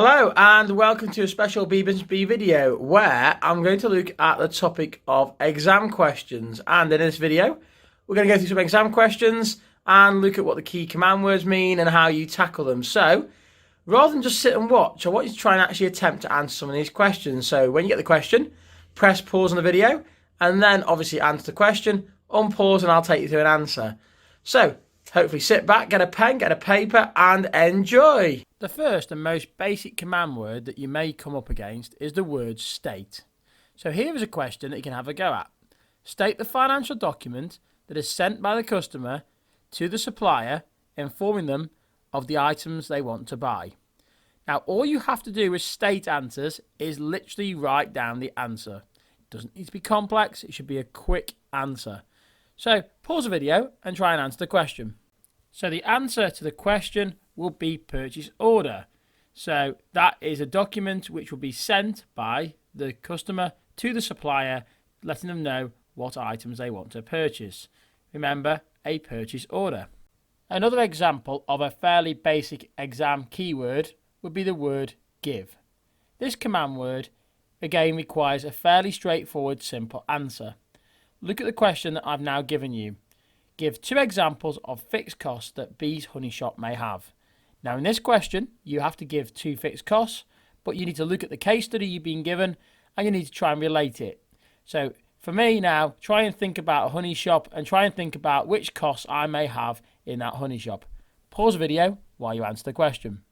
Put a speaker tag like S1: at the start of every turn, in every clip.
S1: Hello and welcome to a special BeeBusinessBee video where I'm going to look at the topic of exam questions, and in this video we're going to go through some exam questions and look at what the key command words mean and how you tackle them. So rather than just sit and watch, I want you to try and actually attempt to answer some of these questions. So when you get the question, press pause on the video and then obviously answer the question, unpause, and I'll take you through an answer. So hopefully sit back, get a pen, get a paper and enjoy. The first and most basic command word that you may come up against is the word state. So here is a question that you can have a go at. State the financial document that is sent by the customer to the supplier, informing them of the items they want to buy. Now all you have to do with state answers is literally write down the answer. It doesn't need to be complex, it should be a quick answer. So pause the video and try and answer the question. So the answer to the question will be purchase order. So that is a document which will be sent by the customer to the supplier, letting them know what items they want to purchase. Remember, a purchase order. Another example of a fairly basic exam keyword would be the word give. This command word again requires a fairly straightforward, simple answer. Look at the question that I've now given you. Give 2 examples of fixed costs that Bee's Honey Shop may have. Now in this question, you have to give 2 fixed costs, but you need to look at the case study you've been given and you need to try and relate it. So for me now, try and think about a honey shop and try and think about which costs I may have in that honey shop. Pause the video while you answer the question.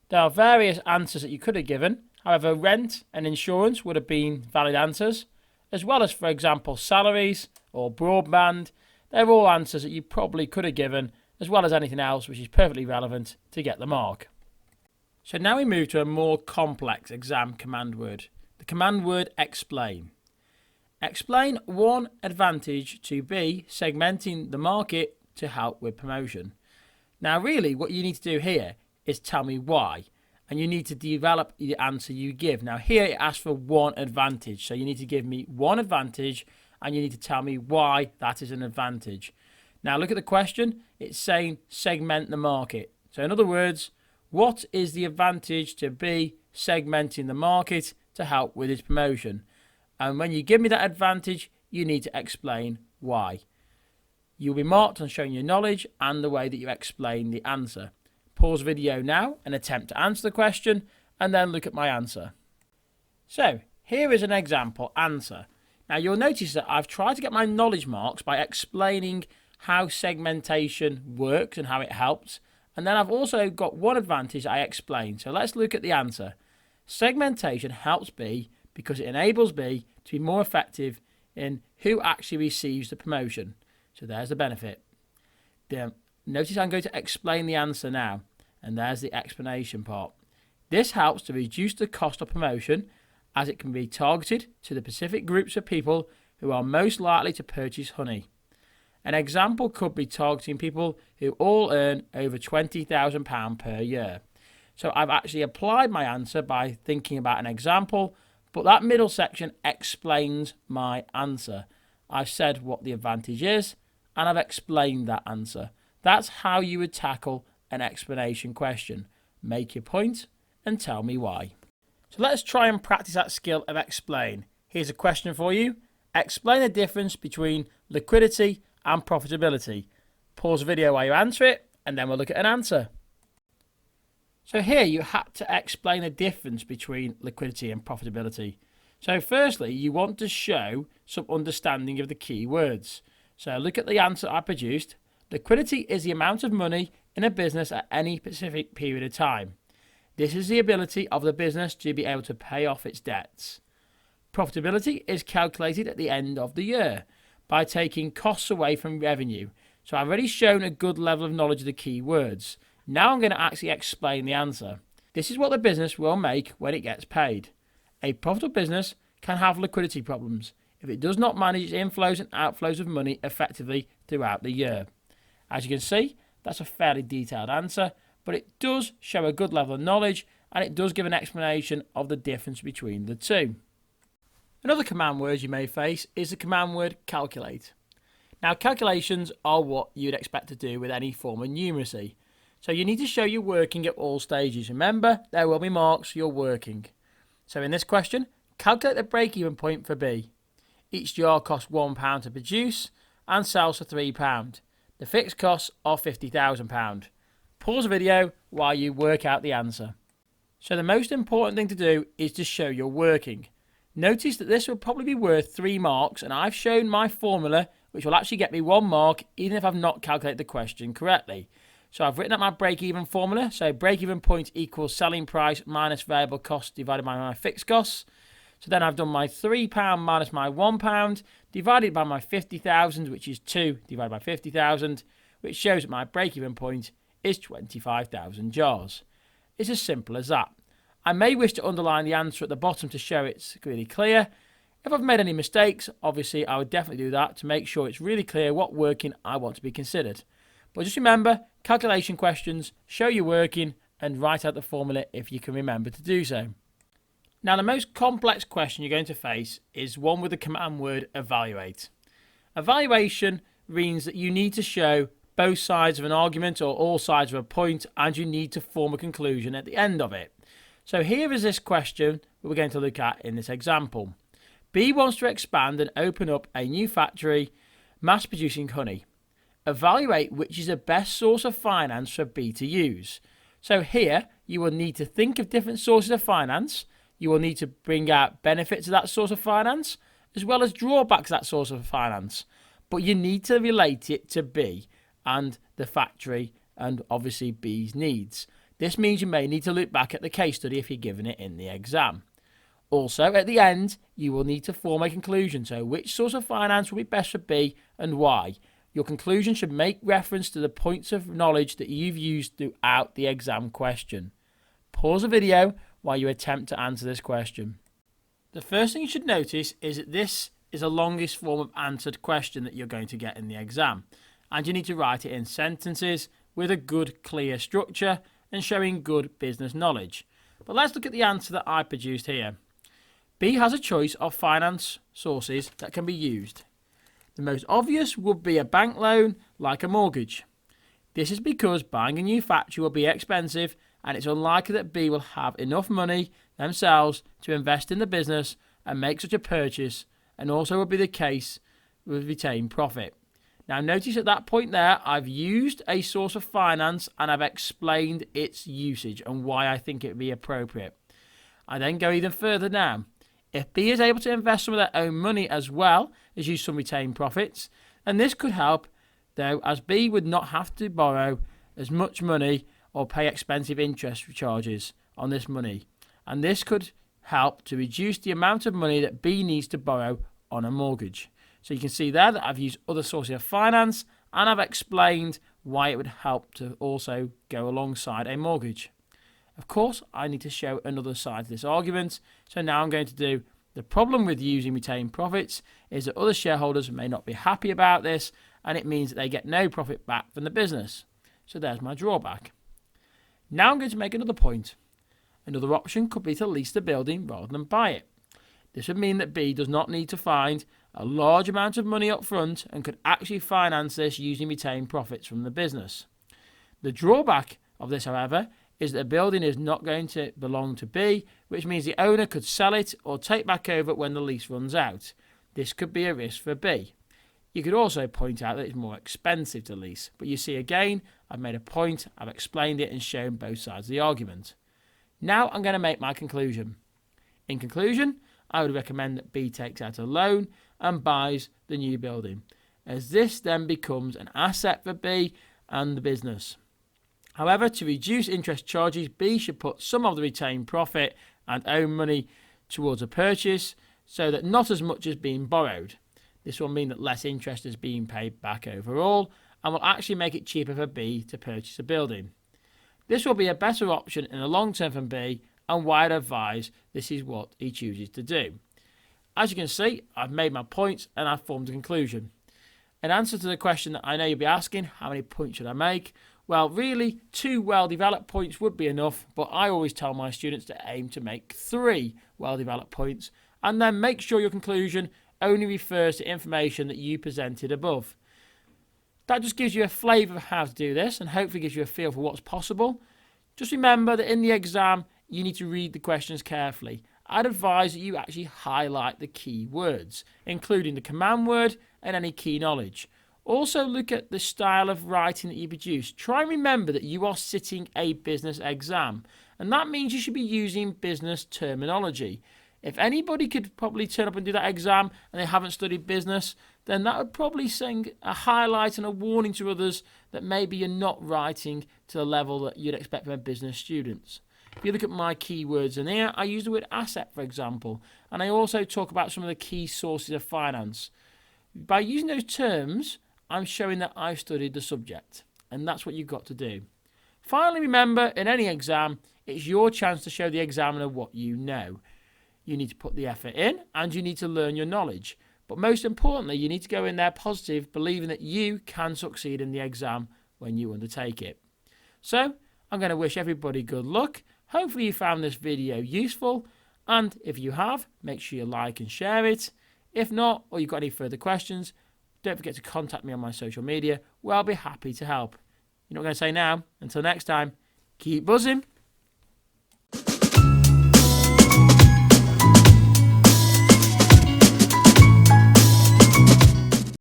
S1: There are various answers that you could have given. However, rent and insurance would have been valid answers, as well as, for example, salaries or broadband. They're all answers that you probably could have given, as well as anything else which is perfectly relevant to get the mark. So now we move to a more complex exam command word, the command word explain. Explain one advantage to be segmenting the market to help with promotion. Now really what you need to do here is tell me why, and you need to develop the answer you give. Now here it asks for one advantage, so you need to give me one advantage and you need to tell me why that is an advantage. Now look at the question, it's saying segment the market. So in other words, what is the advantage to be segmenting the market to help with its promotion? And when you give me that advantage, you need to explain why. You'll be marked on showing your knowledge and the way that you explain the answer. Pause video now and attempt to answer the question and then look at my answer. So here is an example answer. Now you'll notice that I've tried to get my knowledge marks by explaining how segmentation works and how it helps, and then I've also got one advantage I explained. So let's look at the answer. Segmentation helps Bee because it enables Bee to be more effective in who actually receives the promotion. So there's the benefit. Notice I'm going to explain the answer now, and there's the explanation part. This helps to reduce the cost of promotion, as it can be targeted to the specific groups of people who are most likely to purchase honey. An example could be targeting people who all earn over £20,000 per year. So I've actually applied my answer by thinking about an example, but that middle section explains my answer. I've said what the advantage is and I've explained that answer. That's how you would tackle an explanation question. Make your point and tell me why. So let's try and practice that skill of explain. Here's a question for you. Explain the difference between liquidity and profitability. Pause the video while you answer it and then we'll look at an answer. So here you had to explain the difference between liquidity and profitability. So firstly, you want to show some understanding of the key words. So look at the answer I produced. Liquidity is the amount of money in a business at any specific period of time. This is the ability of the business to be able to pay off its debts. Profitability is calculated at the end of the year by taking costs away from revenue. So I've already shown a good level of knowledge of the key words. Now I'm going to actually explain the answer. This is what the business will make when it gets paid. A profitable business can have liquidity problems if it does not manage its inflows and outflows of money effectively throughout the year. As you can see, that's a fairly detailed answer, but it does show a good level of knowledge and it does give an explanation of the difference between the two. Another command word you may face is the command word calculate. Now calculations are what you'd expect to do with any form of numeracy. So you need to show you're working at all stages. Remember, there will be marks you're working. So in this question, calculate the break-even point for B. Each jar costs £1 to produce and sells for £3. The fixed costs are £50,000. Pause the video while you work out the answer. So the most important thing to do is to show you're working. Notice that this will probably be worth 3 marks, and I've shown my formula which will actually get me 1 mark even if I've not calculated the question correctly. So I've written up my break-even formula. So break-even point equals selling price minus variable cost divided by my fixed costs. So then I've done my £3 minus my £1 divided by my 50,000, which is 2 divided by 50,000, which shows that my break-even point is 25,000 jars. It's as simple as that. I may wish to underline the answer at the bottom to show it's really clear. If I've made any mistakes, obviously I would definitely do that to make sure it's really clear what working I want to be considered. But just remember, calculation questions, show you're working, and write out the formula if you can remember to do so. Now the most complex question you're going to face is one with the command word evaluate. Evaluation means that you need to show both sides of an argument or all sides of a point, and you need to form a conclusion at the end of it. So here is this question we're going to look at in this example. B wants to expand and open up a new factory mass producing honey. Evaluate which is the best source of finance for B to use. So here you will need to think of different sources of finance. You will need to bring out benefits of that source of finance as well as drawbacks of that source of finance. But you need to relate it to B and the factory and obviously B's needs. This means you may need to look back at the case study if you're given it in the exam. Also, at the end, you will need to form a conclusion. So which source of finance will be best for B and why? Your conclusion should make reference to the points of knowledge that you've used throughout the exam question. Pause the video while you attempt to answer this question. The first thing you should notice is that this is the longest form of answered question that you're going to get in the exam. And you need to write it in sentences with a good, clear structure and showing good business knowledge. But let's look at the answer that I produced here. B has a choice of finance sources that can be used. The most obvious would be a bank loan, like a mortgage. This is because buying a new factory will be expensive and it's unlikely that B will have enough money themselves to invest in the business and make such a purchase, and also will be the case with retained profit. Now notice at that point there, I've used a source of finance and I've explained its usage and why I think it would be appropriate. I then go even further now. If B is able to invest some of their own money as well as use some retained profits, and this could help though, as B would not have to borrow as much money or pay expensive interest charges on this money, and this could help to reduce the amount of money that B needs to borrow on a mortgage. So you can see there that I've used other sources of finance and I've explained why it would help to also go alongside a mortgage. Of course, I need to show another side to this argument. So now I'm going to do the problem with using retained profits is that other shareholders may not be happy about this, and it means that they get no profit back from the business. So there's my drawback. Now I'm going to make another point. Another option could be to lease the building rather than buy it. This would mean that B does not need to find a large amount of money up front and could actually finance this using retained profits from the business. The drawback of this, however, is that the building is not going to belong to B, which means the owner could sell it or take back over when the lease runs out. This could be a risk for B. You could also point out that it's more expensive to lease, but you see again, I've made a point, I've explained it and shown both sides of the argument. Now I'm going to make my conclusion. In conclusion, I would recommend that B takes out a loan and buys the new building, as this then becomes an asset for B and the business. However, to reduce interest charges, B should put some of the retained profit and own money towards a purchase so that not as much is being borrowed. This will mean that less interest is being paid back overall and will actually make it cheaper for B to purchase a building. This will be a better option in the long term for B, and why I'd advise this is what he chooses to do. As you can see, I've made my points and I've formed a conclusion. In answer to the question that I know you'll be asking, how many points should I make? Well, really, 2 well-developed points would be enough, but I always tell my students to aim to make 3 well-developed points, and then make sure your conclusion only refers to information that you presented above. that just gives you a flavour of how to do this and hopefully gives you a feel for what's possible. Just remember that in the exam, you need to read the questions carefully. I'd advise that you actually highlight the key words, including the command word and any key knowledge. Also look at the style of writing that you produce. Try and remember that you are sitting a business exam, and that means you should be using business terminology. If anybody could probably turn up and do that exam and they haven't studied business, then that would probably send a highlight and a warning to others that maybe you're not writing to the level that you'd expect from business students. If you look at my keywords in here, I use the word asset, for example, and I also talk about some of the key sources of finance. By using those terms, I'm showing that I've studied the subject, and that's what you've got to do. Finally, remember, in any exam, it's your chance to show the examiner what you know. You need to put the effort in, and you need to learn your knowledge. But most importantly, you need to go in there positive, believing that you can succeed in the exam when you undertake it. So, I'm going to wish everybody good luck. Hopefully you found this video useful, and if you have, make sure you like and share it. If not, or you've got any further questions, don't forget to contact me on my social media, where I'll be happy to help. You know what I'm going to say now? Until next time, keep buzzing.